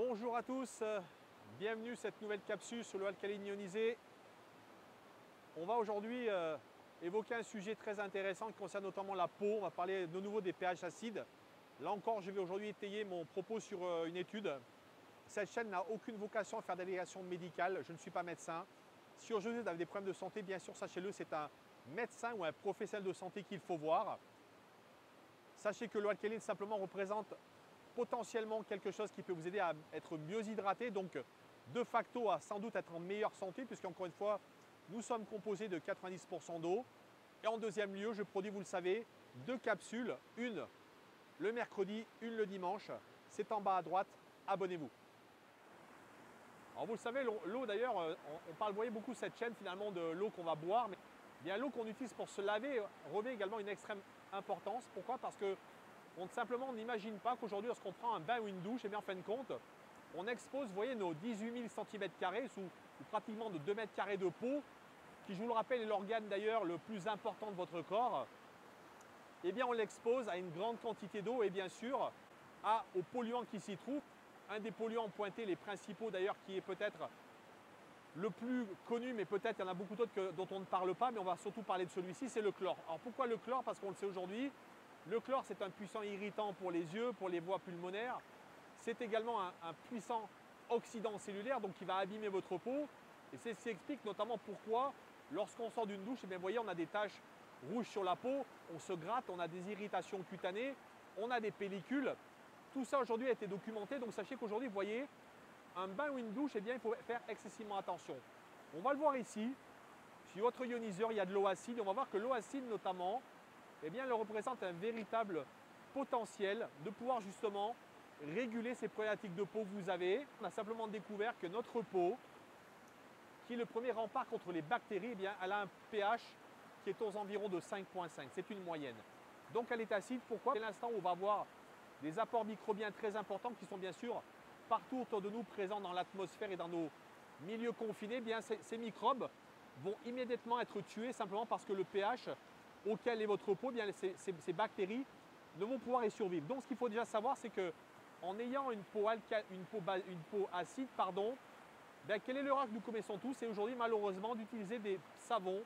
Bonjour à tous, bienvenue à cette nouvelle capsule sur l'eau alcaline ionisée. On va aujourd'hui évoquer un sujet très intéressant qui concerne notamment la peau. On va parler de nouveau des pH acides. Là encore, je vais aujourd'hui étayer mon propos sur une étude. Cette chaîne n'a aucune vocation à faire d'allégation médicale, je ne suis pas médecin. Si aujourd'hui vous avez des problèmes de santé, bien sûr, sachez-le, c'est un médecin ou un professionnel de santé qu'il faut voir. Sachez que l'eau alcaline simplement représente potentiellement quelque chose qui peut vous aider à être mieux hydraté, donc de facto à sans doute être en meilleure santé, puisqu'encore une fois, nous sommes composés de 90% d'eau. Et en deuxième lieu, je produis, vous le savez, 2 capsules, une le mercredi, une le dimanche. C'est en bas à droite, abonnez-vous. Alors vous le savez, l'eau d'ailleurs, on parle, vous voyez beaucoup cette chaîne finalement de l'eau qu'on va boire, mais bien l'eau qu'on utilise pour se laver revêt également une extrême importance. Pourquoi? Parce que on n'imagine pas qu'aujourd'hui, lorsqu'on prend un bain ou une douche, et bien en fin de compte, on expose, vous voyez, nos 18 000 cm² ou pratiquement de 2 mètres carrés de peau, qui, je vous le rappelle, est l'organe d'ailleurs le plus important de votre corps. Eh bien, on l'expose à une grande quantité d'eau et bien sûr aux polluants qui s'y trouvent. Un des polluants pointés, les principaux d'ailleurs, qui est peut-être le plus connu, mais peut-être il y en a beaucoup d'autres dont on ne parle pas, mais on va surtout parler de celui-ci, c'est le chlore. Alors pourquoi le chlore? Parce qu'on le sait aujourd'hui, le chlore c'est un puissant irritant pour les yeux, pour les voies pulmonaires. C'est également un puissant oxydant cellulaire, donc qui va abîmer votre peau. Et c'est ce qui explique notamment pourquoi, lorsqu'on sort d'une douche, eh bien, vous voyez, on a des taches rouges sur la peau, on se gratte, on a des irritations cutanées, on a des pellicules. Tout ça aujourd'hui a été documenté, donc sachez qu'aujourd'hui, vous voyez, un bain ou une douche, eh bien, il faut faire excessivement attention. On va le voir ici, sur votre ioniseur, il y a de l'eau acide. On va voir que l'eau acide notamment, eh bien, elle représente un véritable potentiel de pouvoir justement réguler ces problématiques de peau que vous avez. On a simplement découvert que notre peau, qui est le premier rempart contre les bactéries, eh bien, elle a un pH qui est aux environs de 5,5. C'est une moyenne. Donc elle est acide. Pourquoi? C'est l'instant où on va avoir des apports microbiens très importants qui sont bien sûr partout autour de nous, présents dans l'atmosphère et dans nos milieux confinés. Eh bien, ces microbes vont immédiatement être tués simplement parce que le pH auquel est votre peau, eh bien, ces bactéries ne vont pouvoir y survivre. Donc ce qu'il faut déjà savoir, c'est qu'en ayant une peau acide, bien, quelle est l'erreur que nous commettons tous? C'est aujourd'hui malheureusement d'utiliser des savons,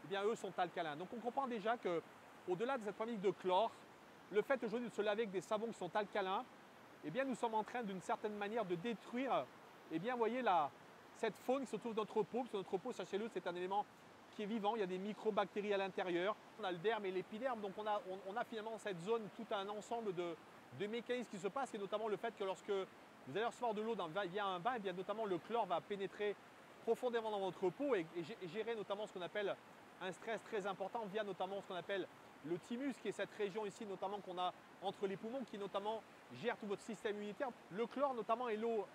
eh bien, eux sont alcalins. Donc on comprend déjà qu'au-delà de cette problématique de chlore, le fait aujourd'hui de se laver avec des savons qui sont alcalins, eh bien, nous sommes en train d'une certaine manière de détruire, eh bien, voyez cette faune qui se trouve dans notre peau. Parce que notre peau, sachez-le, c'est un élément qui est vivant. Il y a des microbactéries à l'intérieur. On a le derme et l'épiderme. Donc on a finalement dans cette zone tout un ensemble de mécanismes qui se passent, et notamment le fait que lorsque vous allez recevoir de l'eau via un bain, eh bien, notamment le chlore va pénétrer profondément dans votre peau et gérer notamment ce qu'on appelle un stress très important via notamment ce qu'on appelle le thymus, qui est cette région ici notamment qu'on a entre les poumons, qui notamment gère tout votre système immunitaire. Le chlore notamment et l'eau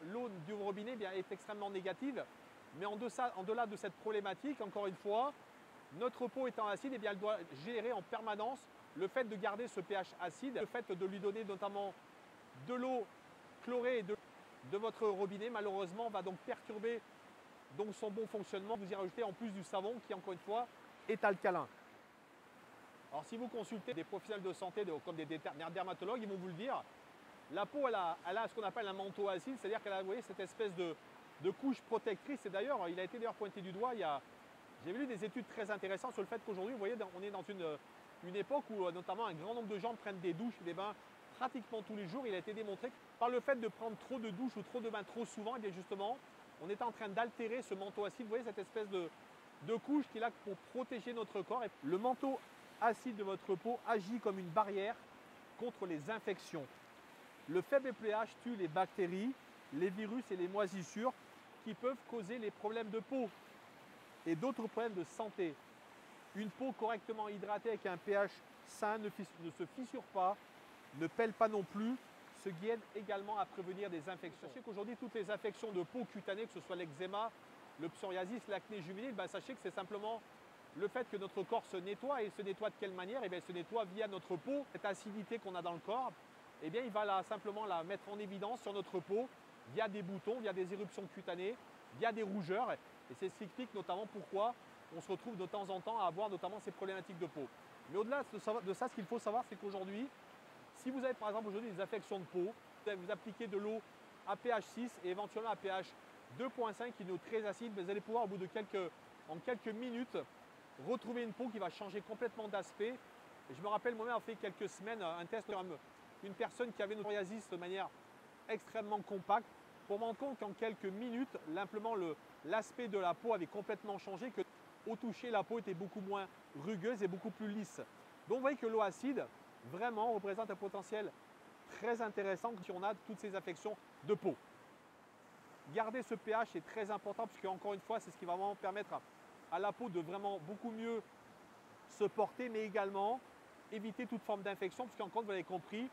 du robinet, eh bien, est extrêmement négative. Mais en delà de cette problématique, encore une fois, notre peau étant acide, eh bien, elle doit gérer en permanence le fait de garder ce pH acide, le fait de lui donner notamment de l'eau chlorée de votre robinet, malheureusement, va donc perturber donc son bon fonctionnement. Vous y rajoutez en plus du savon qui, encore une fois, est alcalin. Alors si vous consultez des professionnels de santé comme des dermatologues, ils vont vous le dire, la peau elle a ce qu'on appelle un manteau acide, c'est-à-dire qu'elle a, vous voyez, cette espèce de couche protectrice. Et d'ailleurs, il a été pointé du doigt, j'ai lu des études très intéressantes sur le fait qu'aujourd'hui, vous voyez, on est dans une époque où notamment un grand nombre de gens prennent des douches, des bains pratiquement tous les jours. Il a été démontré que par le fait de prendre trop de douches ou trop de bains trop souvent, et bien justement, on est en train d'altérer ce manteau acide. Vous voyez cette espèce de couche qui est là pour protéger notre corps. Et le manteau acide de votre peau agit comme une barrière contre les infections. Le faible pH tue les bactéries, les virus et les moisissures qui peuvent causer les problèmes de peau et d'autres problèmes de santé. Une peau correctement hydratée avec un pH sain ne se fissure pas, ne pèle pas non plus, ce qui aide également à prévenir des infections. Sachez qu'aujourd'hui, toutes les infections de peau cutanée, que ce soit l'eczéma, le psoriasis, l'acné juvénile, sachez que c'est simplement le fait que notre corps se nettoie. Et se nettoie de quelle manière? Eh bien, il se nettoie via notre peau. Cette acidité qu'on a dans le corps, eh bien, il va simplement la mettre en évidence sur notre peau via des boutons, via des éruptions cutanées, via des rougeurs. Et c'est ce qui explique notamment pourquoi on se retrouve de temps en temps à avoir notamment ces problématiques de peau. Mais au-delà de ça, ce qu'il faut savoir, c'est qu'aujourd'hui, si vous avez par exemple aujourd'hui des affections de peau, vous appliquez de l'eau à pH 6 et éventuellement à pH 2.5 qui est une eau très acide, mais vous allez pouvoir au bout de quelques minutes retrouver une peau qui va changer complètement d'aspect. Et je me rappelle moi-même avoir fait quelques semaines un test sur une personne qui avait une psoriasis de manière extrêmement compacte pour me rendre compte qu'en quelques minutes, simplement l'aspect de la peau avait complètement changé, que au toucher la peau était beaucoup moins rugueuse et beaucoup plus lisse. Donc vous voyez que l'eau acide vraiment représente un potentiel très intéressant si on a toutes ces affections de peau. Garder ce pH est très important puisque encore une fois c'est ce qui va vraiment permettre à la peau de vraiment beaucoup mieux se porter, mais également éviter toute forme d'infection puisqu'en compte, vous l'avez compris,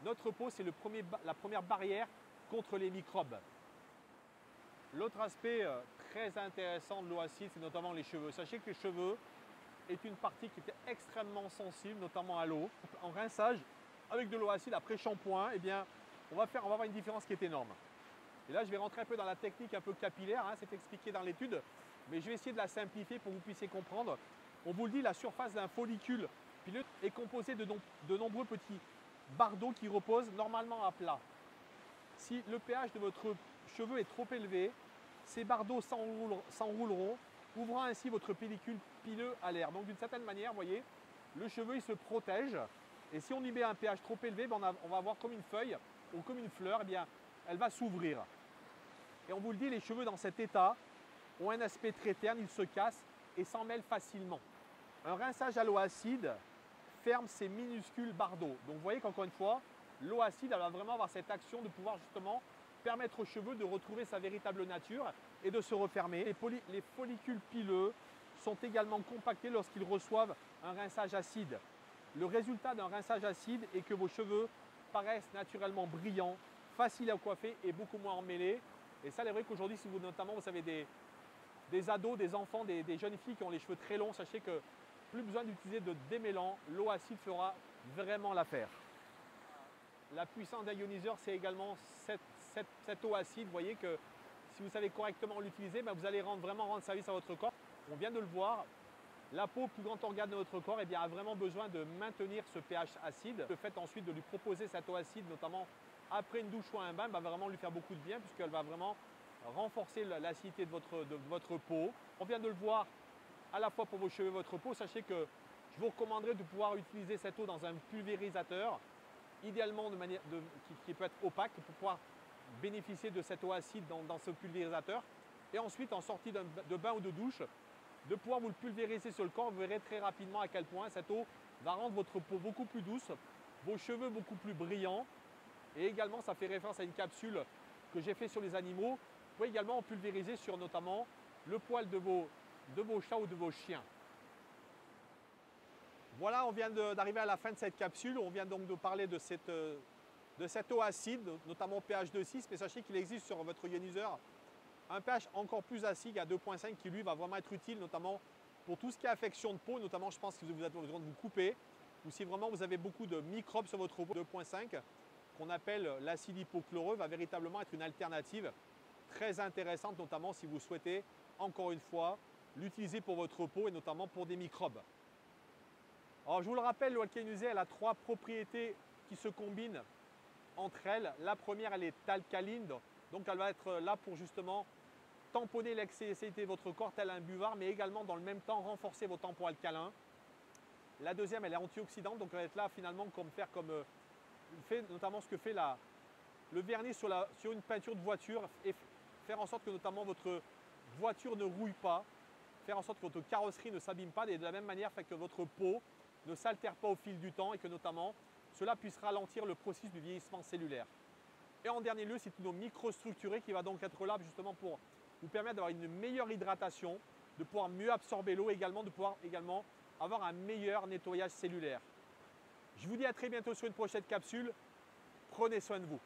notre peau c'est la première barrière contre les microbes. L'autre aspect très intéressant de l'eau acide, c'est notamment les cheveux. Sachez que les cheveux est une partie qui est extrêmement sensible, notamment à l'eau. En rinçage, avec de l'eau acide après shampoing, eh bien, on va avoir une différence qui est énorme. Et là, je vais rentrer un peu dans la technique un peu capillaire, hein, c'est expliqué dans l'étude, mais je vais essayer de la simplifier pour que vous puissiez comprendre. On vous le dit, la surface d'un follicule pileux est composée de nombreux petits bardeaux qui reposent normalement à plat. Si le pH de votre cheveu est trop élevé, ces bardeaux s'enrouleront, ouvrant ainsi votre pellicule pileux à l'air. Donc d'une certaine manière, vous voyez, le cheveu il se protège. Et si on y met un pH trop élevé, ben on va avoir comme une feuille ou comme une fleur, eh bien, elle va s'ouvrir. Et on vous le dit, les cheveux dans cet état ont un aspect très terne, ils se cassent et s'en mêlent facilement. Un rinçage à l'eau acide ferme ces minuscules bardeaux. Donc vous voyez qu'encore une fois, l'eau acide elle va vraiment avoir cette action de pouvoir justement permettre aux cheveux de retrouver sa véritable nature et de se refermer. Les follicules pileux sont également compactés lorsqu'ils reçoivent un rinçage acide. Le résultat d'un rinçage acide est que vos cheveux paraissent naturellement brillants, faciles à coiffer et beaucoup moins emmêlés. Et ça, c'est vrai qu'aujourd'hui, si vous notamment vous avez des ados, des enfants, des jeunes filles qui ont les cheveux très longs, sachez que plus besoin d'utiliser de démêlant, l'eau acide fera vraiment l'affaire. La puissance d'un ioniseur, c'est également cette eau acide. Vous voyez que si vous savez correctement l'utiliser, ben vous allez vraiment rendre service à votre corps. On vient de le voir, la peau, plus grand organe de notre corps, eh bien, a vraiment besoin de maintenir ce pH acide. Le fait ensuite de lui proposer cette eau acide, notamment après une douche ou un bain, va vraiment lui faire beaucoup de bien puisqu'elle va vraiment renforcer l'acidité de votre peau. On vient de le voir à la fois pour vos cheveux et votre peau. Sachez que je vous recommanderais de pouvoir utiliser cette eau dans un pulvérisateur, idéalement qui peut être opaque pour pouvoir bénéficier de cette eau acide dans ce pulvérisateur. Et ensuite, en sortie de bain ou de douche, de pouvoir vous le pulvériser sur le corps. Vous verrez très rapidement à quel point cette eau va rendre votre peau beaucoup plus douce, vos cheveux beaucoup plus brillants. Et également, ça fait référence à une capsule que j'ai fait sur les animaux. Vous pouvez également en pulvériser sur notamment le poil de vos chats ou de vos chiens. Voilà, on vient d'arriver à la fin de cette capsule. On vient donc de parler de cette eau acide, notamment pH 2,6, mais sachez qu'il existe sur votre ioniseur un pH encore plus acide à 2,5 qui lui va vraiment être utile, notamment pour tout ce qui est affection de peau, notamment je pense que vous avez besoin de vous couper, ou si vraiment vous avez beaucoup de microbes sur votre peau. 2,5 qu'on appelle l'acide hypochloreux va véritablement être une alternative très intéressante, notamment si vous souhaitez, encore une fois, l'utiliser pour votre peau et notamment pour des microbes. Alors je vous le rappelle, l'eau alcalinisée, elle a 3 propriétés qui se combinent entre elles. La première, elle est alcaline, donc elle va être là pour justement tamponner l'excessivité de votre corps tel un buvard, mais également dans le même temps renforcer vos tampons alcalins. La deuxième, elle est antioxydante, donc elle va être là finalement notamment ce que fait le vernis sur une peinture de voiture et faire en sorte que notamment votre voiture ne rouille pas, faire en sorte que votre carrosserie ne s'abîme pas et de la même manière faire que votre peau ne s'altère pas au fil du temps et que notamment cela puisse ralentir le processus du vieillissement cellulaire. Et en dernier lieu, c'est une eau microstructurée qui va donc être là justement pour vous permettre d'avoir une meilleure hydratation, de pouvoir mieux absorber l'eau et également de pouvoir avoir un meilleur nettoyage cellulaire. Je vous dis à très bientôt sur une prochaine capsule. Prenez soin de vous.